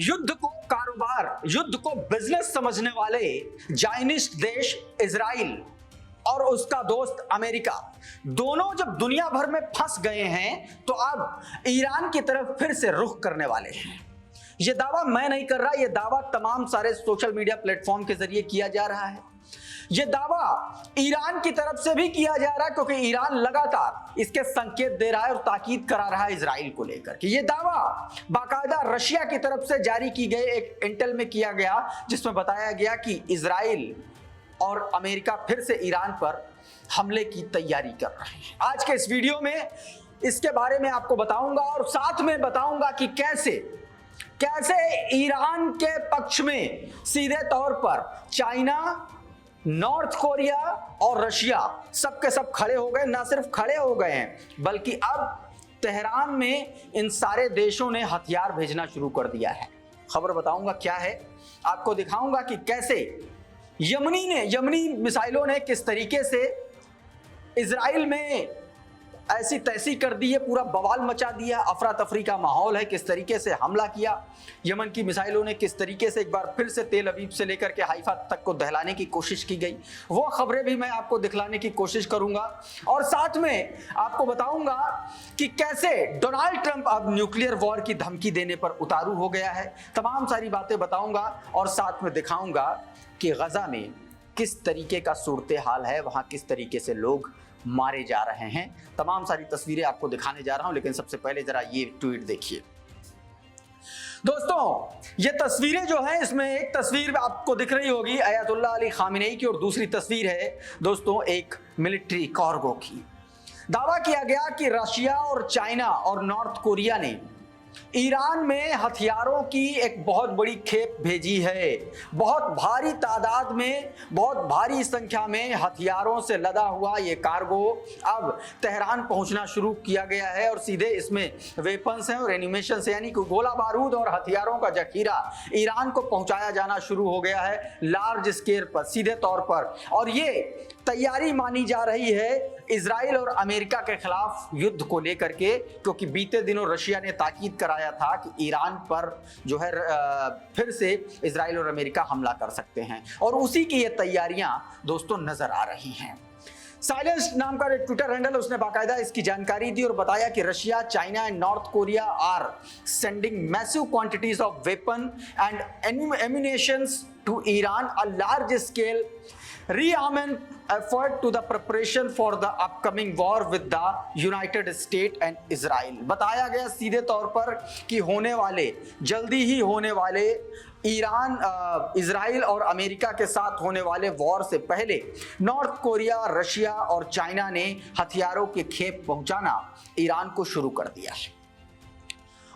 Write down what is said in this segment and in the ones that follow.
युद्ध को कारोबार, युद्ध को बिजनेस समझने वाले जायनिस्ट देश इजराइल और उसका दोस्त अमेरिका, दोनों जब दुनिया भर में फंस गए हैं तो अब ईरान की तरफ फिर से रुख करने वाले हैं। यह दावा मैं नहीं कर रहा, यह दावा तमाम सारे सोशल मीडिया प्लेटफॉर्म के जरिए किया जा रहा है। यह दावा ईरान की तरफ से भी किया जा रहा है क्योंकि ईरान लगातार इसके संकेत दे रहा है और ताकीद करा रहा है इजराइल को लेकर कि यह दावा बाकायदा रशिया की तरफ से जारी की गई एक इंटेल में किया गया, जिसमें बताया गया कि इजराइल और अमेरिका फिर से ईरान पर हमले की तैयारी कर रहे हैं। आज के इस वीडियो में इसके बारे में आपको बताऊंगा और साथ में बताऊंगा कि कैसे ईरान के पक्ष में सीधे तौर पर चाइना, नॉर्थ कोरिया और रशिया सबके सब खड़े हो गए। ना सिर्फ खड़े हो गए हैं बल्कि अब तेहरान में इन सारे देशों ने हथियार भेजना शुरू कर दिया है। खबर बताऊंगा क्या है, आपको दिखाऊंगा कि कैसे यमनी मिसाइलों ने किस तरीके से इजराइल में ऐसी तैसी कर दी है, पूरा बवाल मचा दिया, अफरा तफरी का माहौल है, किस तरीके से हमला किया यमन की मिसाइलों ने, किस तरीके से एक बार फिर से तेल अवीव से लेकर के हाइफा तक को दहलाने की कोशिश की गई, वो खबरें भी मैं आपको दिखलाने की कोशिश करूंगा। और साथ में आपको बताऊंगा कि कैसे डोनाल्ड ट्रंप अब न्यूक्लियर वॉर की धमकी देने पर उतारू हो गया है। तमाम सारी बातें बताऊंगा और साथ में दिखाऊंगा कि गजा में किस तरीके का सूरत हाल है, वहां किस तरीके से लोग मारे जा रहे हैं। तमाम सारी तस्वीरें आपको दिखाने जा रहा हूं, लेकिन सबसे पहले जरा ये ट्वीट देखिए। दोस्तों, ये तस्वीरें जो हैं, इसमें एक तस्वीर आपको दिख रही होगी अयातुल्ला अली खामेनेई की और दूसरी तस्वीर है दोस्तों एक मिलिट्री कार्गो की। दावा किया गया कि रशिया और चाइना और नॉर्थ कोरिया ने ईरान में हथियारों की एक बहुत बड़ी खेप भेजी है। बहुत भारी तादाद में, बहुत भारी संख्या में हथियारों से लदा हुआ ये कार्गो अब तेहरान पहुंचना शुरू किया गया है और सीधे इसमें वेपन्स हैं और एनिमेशन से, यानी कि गोला बारूद और हथियारों का जखीरा ईरान को पहुंचाया जाना शुरू हो गया है लार्ज स्केल पर, सीधे तौर पर। और ये तैयारी मानी जा रही है इजराइल और अमेरिका के खिलाफ युद्ध को लेकर के, क्योंकि बीते दिनों रशिया ने ताकीद कराया था कि ईरान पर जो है फिर से इजराइल और अमेरिका हमला कर सकते हैं और उसी की ये तैयारियां दोस्तों नजर आ रही हैं। साइलेंस नाम का एक ट्विटर हैंडल, उसने बाकायदा इसकी जानकारी दी और बताया कि Russia, China and North Korea are sending massive quantities of weapon and ammunitions to Iran, a large scale rearmament effort to the preparation for the upcoming war with the United States and Israel। बताया गया सीधे तौर पर कि जल्दी ही होने वाले Iran, Israel और अमेरिका के साथ होने वाले वॉर से पहले नॉर्थ कोरिया, रशिया और चाइना ने हथियारों के खेप पहुंचाना ईरान को शुरू कर दिया है।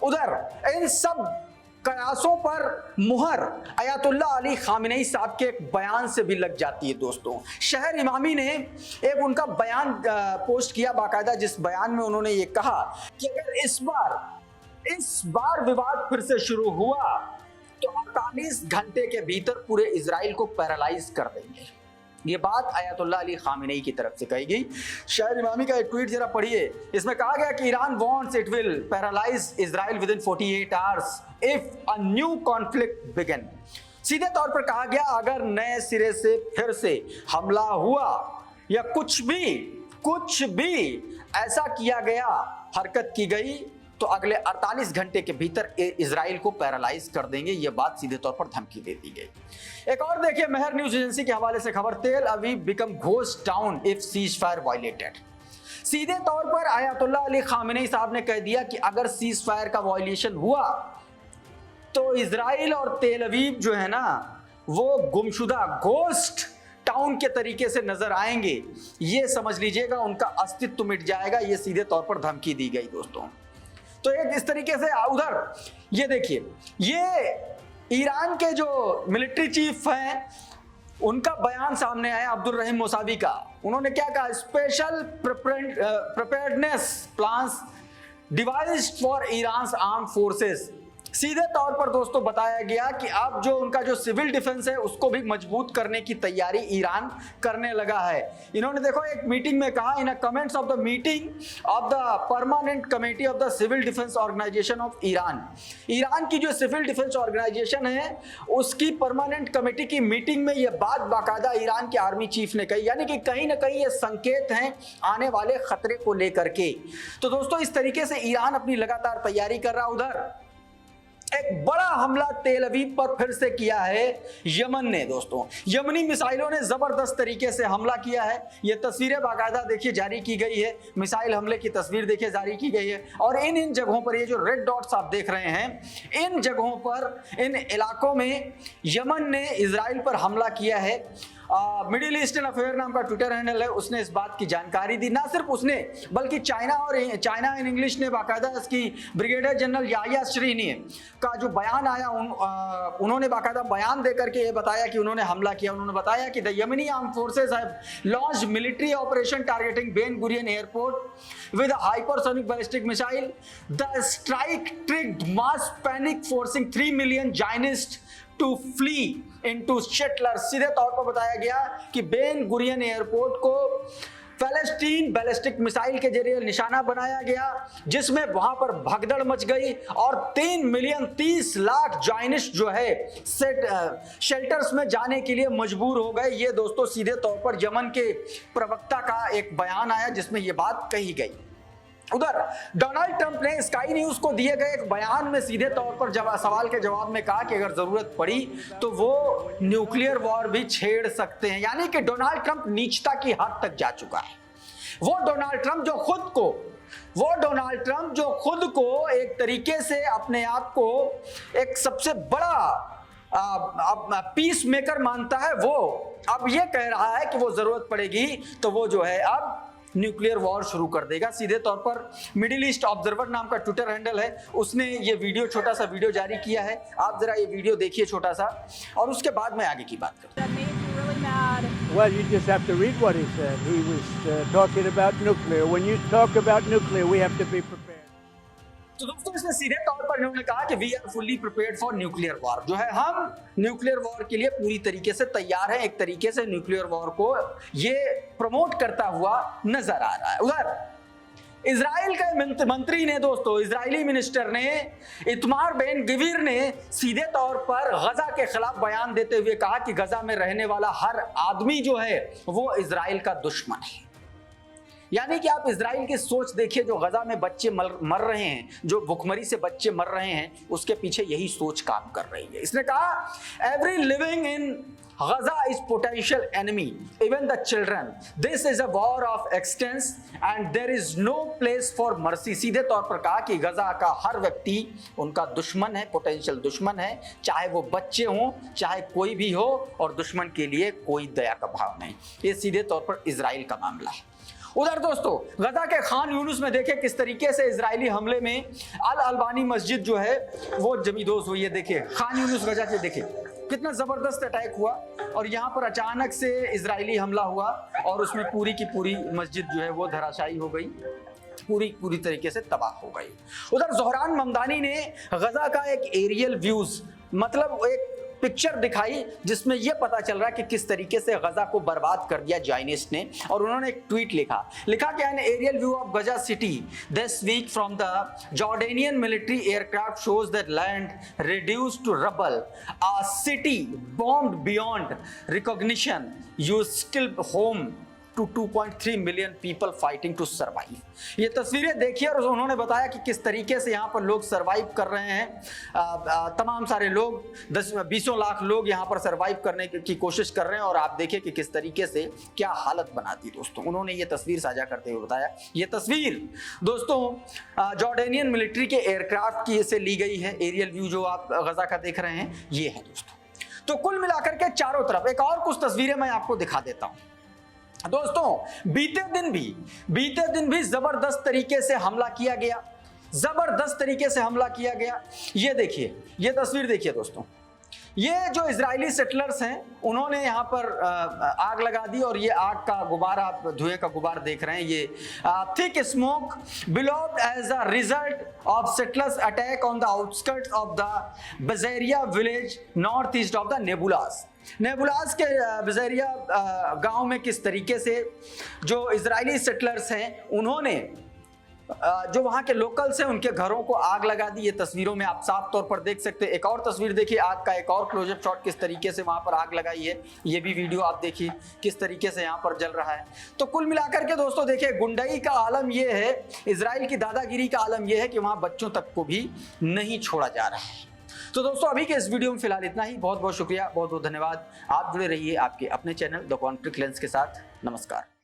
उधर इन सब कयासों पर मुहर अयातुल्ला अली खामेनेई साहब के एक बयान से भी लग जाती है दोस्तों। शहर इमामी ने एक उनका बयान पोस्ट किया बाकायदा, जिस बयान में उन्होंने ये कहा कि अगर इस बार विवाद फिर से शुरू हुआ तो 48 घंटे के भीतर पूरे इजराइल को पैरालाइज कर देंगे। ये बात अयातुल्ला अली खामेनेई की तरफ से कही गई। शहर इमामी का एक ट्वीट जरा पढ़िए। इसमें कहा गया कि Iran wants it will paralyse Israel with in 48 hours if a new conflict begin. सीधे तौर पर कहा गया अगर नए सिरे से फिर से हमला हुआ या कुछ भी ऐसा किया गया, हरकत की गई, तो अगले 48 घंटे के भीतर इजराइल को पैरालाइज कर देंगे। यह बात सीधे तौर पर धमकी दे दी गई। एक और देखिए, मेहर न्यूज एजेंसी के हवाले से खबर, तेल Aviv become ghost town if cease fire violated. सीधे तौर पर अयातुल्ला अली खामेनेई साहब ने कह दिया कि अगर सीज फायर का वायलेशन हुआ तो इजराइल और तेल अवीव जो है ना, वो गुमशुदा घोस्ट टाउन के तरीके से नजर आएंगे। ये समझ लीजिएगा उनका अस्तित्व मिट जाएगा। ये सीधे तौर पर धमकी दी गई दोस्तों। तो एक इस तरीके से उधर ये देखिए, ये ईरान के जो मिलिट्री चीफ हैं उनका बयान सामने आया, अब्दुल रहीम मौसावी का। उन्होंने क्या कहा, special preparedness plans devised for Iran's armed forces सीधे तौर पर दोस्तों बताया गया कि अब जो उनका जो सिविल डिफेंस है उसको भी मजबूत करने की तैयारी ईरान करने लगा है। इन्होंने देखो एक मीटिंग में कहा, in comments of the meeting of the permanent committee of the civil defence organisation of Iran, Iran की जो सिविल डिफेंस ऑर्गेनाइजेशन है उसकी परमानेंट कमेटी की मीटिंग में यह बात बाकायदा ईरान के आर्मी चीफ ने कही, यानी कि कहीं ना कहीं ये संकेत हैं आने वाले खतरे को लेकर के। तो दोस्तों इस तरीके से ईरान अपनी लगातार तैयारी कर रहा। उधर एक बड़ा हमला तेल अवीव पर फिर से किया है यमन ने। दोस्तों यमनी मिसाइलों ने जबरदस्त तरीके से हमला किया है। ये तस्वीरें बाकायदा देखिए जारी की गई है, मिसाइल हमले की तस्वीर देखिए जारी की गई है। और इन जगहों पर ये जो रेड डॉट्स आप देख रहे हैं, इन जगहों पर, इन इलाकों में यमन ने इजराइल पर हमला किया है। मिडिल ईस्टर्न अफेयर नाम का ट्विटर हैंडल है, उसने इस बात की जानकारी दी। ना सिर्फ उसने बल्कि चाइना इन इंग्लिश ने बाकायदा इसकी ब्रिगेडियर जनरल याह्या श्रीनी का जो बयान आया उन्होंने बाकायदा बयान देकर के ये बताया कि उन्होंने हमला किया। उन्होंने बताया कि the Yemeni armed forces have launched military operation targeting Ben Gurion airport with a hypersonic ballistic missile. The strike triggered mass panic forcing 3 million Zionist to flee into shelter. सीधे तौर पर बताया गया कि बेन गुरियन एयरपोर्ट को फलस्तीन ballistic missile के जरिए निशाना बनाया गया, जिसमें वहां पर भगदड़ मच गई और 3 मिलियन 30 लाख जायनिस्ट जो है शेल्टर्स में जाने के लिए मजबूर हो गए। ये दोस्तों सीधे तौर पर यमन के प्रवक्ता का एक बयान आया जिसमें यह बात कही गई। उधर डोनाल्ड ट्रंप ने स्काई न्यूज को दिए गए एक बयान में सीधे तौर पर सवाल के जवाब में कहा कि अगर जरूरत पड़ी तो वो न्यूक्लियर वॉर भी छेड़ सकते हैं। यानी कि डोनाल्ड ट्रंप नीचता की हद तक जा चुका है। वो डोनाल्ड ट्रंप जो खुद को एक तरीके से अपने आप को एक सबसे बड़ा पीस मेकर मानता है, वो अब ये कह रहा है कि वो जरूरत पड़ेगी तो वो जो है अब न्यूक्लियर वॉर शुरू कर देगा। सीधे तौर पर मिडिल ईस्ट ऑब्जर्वर नाम का ट्विटर हैंडल है, उसने ये वीडियो, छोटा सा वीडियो जारी किया है। आप जरा ये वीडियो देखिए छोटा सा, और उसके बाद मैं आगे की बात करता हूं। Well, you just have to read what he said. He was talking about nuclear. When you talk about nuclear, we have to be prepared. तो दोस्तों इसने सीधे तौर पर इन्होंने कहा कि we are fully prepared for nuclear war, जो है हम न्यूक्लियर वॉर के लिए पूरी तरीके से तैयार हैं। एक तरीके से न्यूक्लियर वॉर को ये प्रमोट करता हुआ नजर आ रहा है। उधर इजराइल के मंत्री ने, दोस्तों इजरायली मिनिस्टर ने, इतमार बेन गिवीर ने सीधे तौर पर गजा के खिलाफ बयान देते हुए कहा कि गजा में रहने वाला हर आदमी जो है वो इजराइल का दुश्मन है। यानी कि आप इजराइल की सोच देखिए, जो गजा में बच्चे मर रहे हैं, जो भुखमरी से बच्चे मर रहे हैं, उसके पीछे यही सोच काम कर रही है। इसने कहा every living in Gaza is potential enemy, even the children, this is a war of existence and there is no place for mercy. सीधे तौर पर कहा कि गजा का हर व्यक्ति उनका दुश्मन है, पोटेंशियल दुश्मन है, चाहे वो बच्चे हों, चाहे कोई भी हो, और दुश्मन के लिए कोई दया का भाव नहीं। ये सीधे तौर पर इजराइल का मामला है। उधर दोस्तों गजा के खान यूनुस में देखें किस तरीके से इजरायली हमले में अल अलबानी मस्जिद जो है वो जमीदोज हुई है। देखिए खान यूनुस गजा के, देखिए कितना जबरदस्त अटैक हुआ, और यहाँ पर अचानक से इजरायली हमला हुआ और उसमें पूरी की पूरी मस्जिद जो है वो धराशायी हो गई, पूरी तरीके से तबाह हो गई। उधर जोहरान ममदानी ने गजा का एक एरियल व्यूज, मतलब एक पिक्चर दिखाई जिसमें यह पता चल रहा है कि किस तरीके से गजा को बर्बाद कर दिया जायनिस्ट ने। और उन्होंने एक ट्वीट लिखा कि an aerial view of Gaza City this week from the Jordanian military aircraft shows that land reduced to rubble, a city bombed beyond recognition, you still home to 2.3 million people fighting to survive. ये तस्वीरें देखिए, और उन्होंने बताया कि किस तरीके से यहाँ पर लोग सर्वाइव कर रहे हैं। तमाम सारे लोग, 10-20 लाख लोग यहाँ पर सर्वाइव करने की कोशिश कर रहे हैं, और आप देखिए कि किस तरीके से क्या हालत बना दी। दोस्तों उन्होंने ये तस्वीर साझा करते हुए बताया, ये तस्वीर दोस्तों जॉर्डेनियन मिलिट्री के एयरक्राफ्ट की से ली गई है। एरियल व्यू जो आप गजा का देख रहे हैं ये है दोस्तों। तो कुल मिलाकर के चारों तरफ एक और कुछ तस्वीरें मैं आपको दिखा देता हूं। दोस्तों बीते दिन भी जबरदस्त तरीके से हमला किया गया, जबरदस्त तरीके से हमला किया गया। ये देखिए, ये तस्वीर देखिए दोस्तों, ये जो इजरायली सेटलर्स हैं उन्होंने यहाँ पर आग लगा दी और ये आग का गुबार, आप धुएं का गुबार देख रहे हैं, ये thick smoke billowed as a result of settlers attack on the outskirts of the Bazariya village north east of the Nablus. Nablus के बजेरिया गांव में किस तरीके से जो इजरायली सेटलर्स हैं उन्होंने जो वहां के लोकल्स हैं उनके घरों को आग लगा दी। ये तस्वीरों में आप साफ तौर पर देख सकते हैं। एक और तस्वीर देखिए, आग का एक और क्लोजअप शॉट, किस तरीके से वहां पर आग लगाई है। ये भी वीडियो आप देखिए किस तरीके से यहाँ पर जल रहा है। तो कुल मिलाकर के दोस्तों देखिए, गुंडाई का आलम यह है, इजराइल की दादागिरी का आलम यह है कि वहां बच्चों तक को भी नहीं छोड़ा जा रहा है। तो दोस्तों अभी के इस वीडियो में फिलहाल इतना ही। बहुत बहुत शुक्रिया, बहुत बहुत धन्यवाद। आप जुड़े रहिए आपके अपने चैनल द कॉन्फ्लिक्ट लेंस के साथ। नमस्कार।